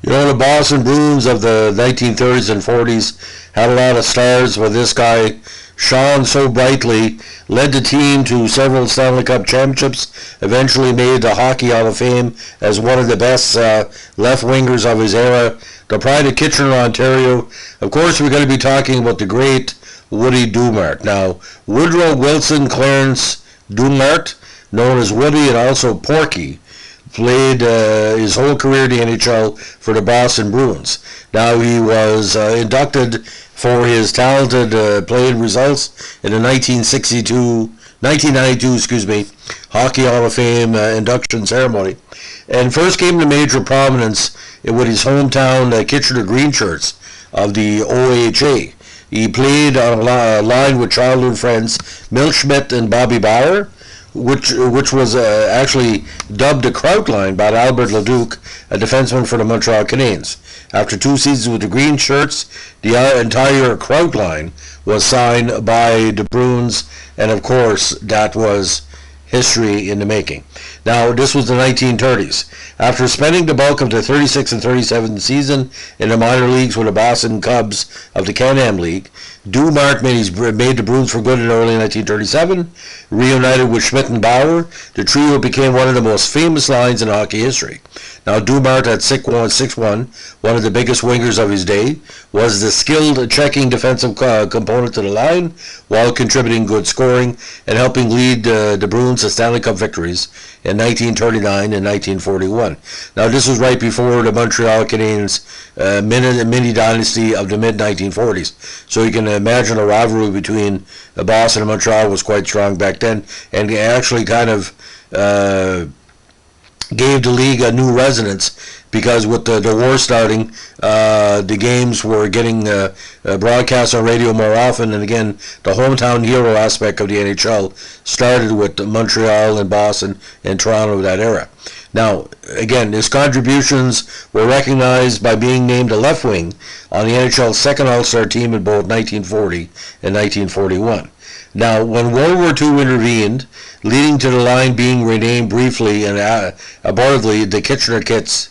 You know, the Boston Bruins of the 1930s and 40s had a lot of stars, but this guy shone so brightly, led the team to several Stanley Cup championships, eventually made the Hockey Hall of Fame as one of the best left wingers of his era, the pride of Kitchener, Ontario. Of course, we're going to be talking about the great Woody Dumart. Now, Woodrow Wilson Clarence Dumart, known as Woody and also Porky, played his whole career in the NHL for the Boston Bruins. Now, he was inducted for his talented playing results in the 1992 Hockey Hall of Fame induction ceremony, and first came to major prominence with his hometown Kitchener Green Shirts of the OHA. He played on a line with childhood friends Milt Schmidt and Bobby Bauer, which was actually dubbed the Kraut Line by Albert Leduc, a defenseman for the Montreal Canadiens. After 2 seasons with the Green Shirts, the entire Kraut Line was signed by the Bruins, and of course that was history in the making. Now, this was the 1930s. After spending the bulk of the 36 and 37 season in the minor leagues with the Boston Cubs of the Can-Am League, Dumart made the Bruins for good in early 1937. Reunited with Schmidt and Bauer, the trio became one of the most famous lines in hockey history. Now, Dumart at 6'1", one of the biggest wingers of his day, was the skilled checking defensive component to the line, while contributing good scoring and helping lead the Bruins to Stanley Cup victories in 1939 and 1941. Now, this was right before the Montreal Canadiens mini dynasty of the mid-1940s. So you can imagine the rivalry between Boston and Montreal was quite strong back then, and actually kind of gave the league a new resonance, because with the war starting, the games were getting broadcast on radio more often, and again, the hometown hero aspect of the NHL started with Montreal and Boston and Toronto that era. Now, again, his contributions were recognized by being named a left wing on the NHL's second All-Star team in both 1940 and 1941. Now, when World War II intervened, leading to the line being renamed briefly and abortively the Kitchener Kids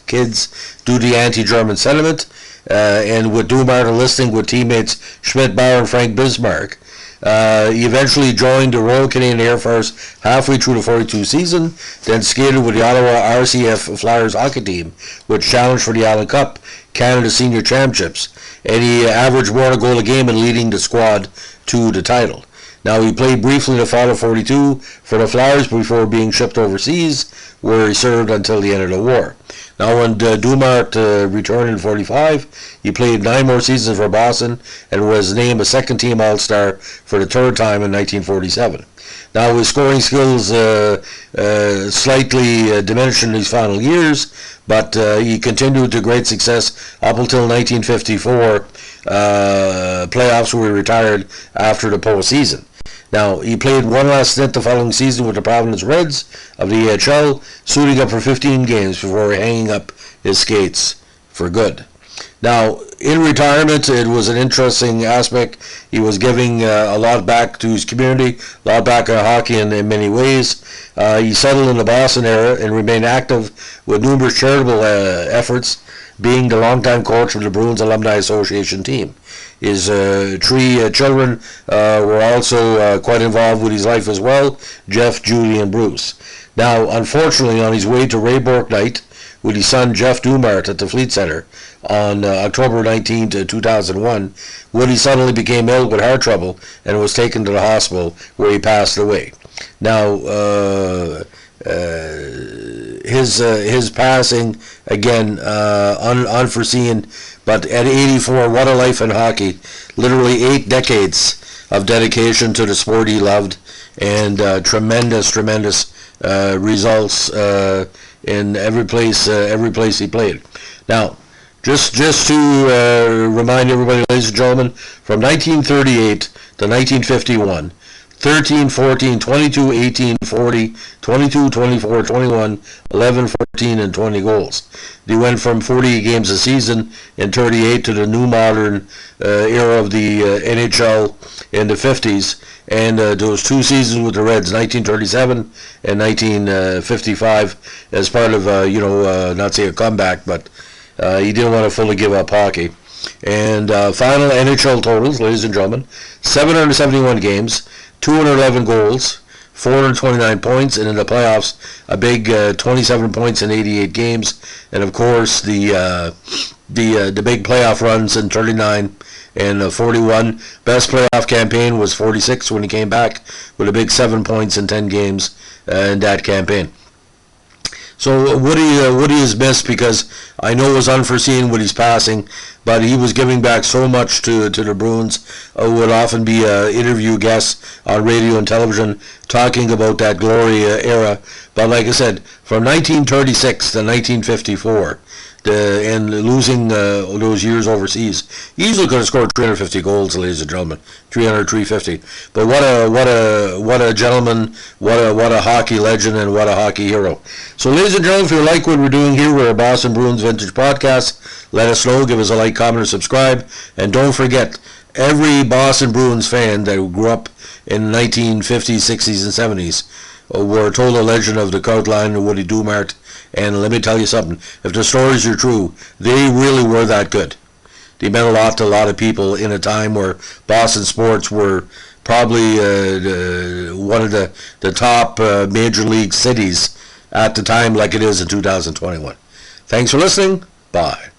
due to the anti-German sentiment, and with Dumart enlisting with teammates Schmidt, Bauer, and Frank Bismarck, he eventually joined the Royal Canadian Air Force halfway through the 42 season, then skated with the Ottawa RCF Flyers hockey team, which challenged for the Allen Cup, Canada Senior Championships, and he averaged more than a goal a game in leading the squad to the title. Now, he played briefly in the fall of 42 for the Flyers before being shipped overseas, where he served until the end of the war. Now, when Dumart returned in 45, he played 9 more seasons for Boston and was named a second-team All-Star for the third time in 1947. Now, his scoring skills slightly diminished in his final years, but he continued to great success up until 1954 playoffs, where he retired after the postseason. Now, he played one last stint the following season with the Providence Reds of the AHL, suiting up for 15 games before hanging up his skates for good. Now, in retirement, it was an interesting aspect. He was giving a lot back to his community, a lot back on hockey in many ways. He settled in the Boston era and remained active with numerous charitable efforts, being the longtime coach of the Bruins Alumni Association team. His 3 children were also quite involved with his life as well, Jeff, Judy, and Bruce. Now, unfortunately, on his way to Raybork Night with his son Jeff Dumart at the Fleet Center on October 19, 2001, Woody suddenly became ill with heart trouble and was taken to the hospital, where he passed away. Now, his passing, again, unforeseen, but at 84, what a life in hockey. Literally 8 decades of dedication to the sport he loved, and tremendous results in every place he played. Now, just to remind everybody, ladies and gentlemen, from 1938 to 1951, 13, 14, 22, 18, 40, 22, 24, 21, 11, 14, and 20 goals. They went from 40 games a season in 38 to the new modern era of the NHL in the 50s, and those 2 seasons with the Reds, 1937 and 1955, as part of, not say a comeback, but He didn't want to fully give up hockey. And final NHL totals, ladies and gentlemen: 771 games, 211 goals, 429 points, and in the playoffs, a big 27 points in 88 games, and of course the big playoff runs in 39 and 41. Best playoff campaign was 46 when he came back with a big 7 points in 10 games in that campaign. So Woody is missed because I know it was unforeseen with his passing, but he was giving back so much to the Bruins. Would often be interview guests on radio and television talking about that glory era. But like I said, from 1936 to 1954, and losing those years overseas, he easily could have scored 350 goals, ladies and gentlemen, 350. But what a gentleman, what a hockey legend, and what a hockey hero. So, ladies and gentlemen, if you like what we're doing here, we're a Boston Bruins Vintage Podcast. Let us know. Give us a like, comment, or subscribe, and don't forget, every Boston Bruins fan that grew up in the 1950s, 60s, and 70s were told the legend of the Kraut Line and Woody Dumart. And let me tell you something, if the stories are true, they really were that good. They meant a lot to a lot of people in a time where Boston sports were probably one of the top major league cities at the time, like it is in 2021. Thanks for listening. Bye.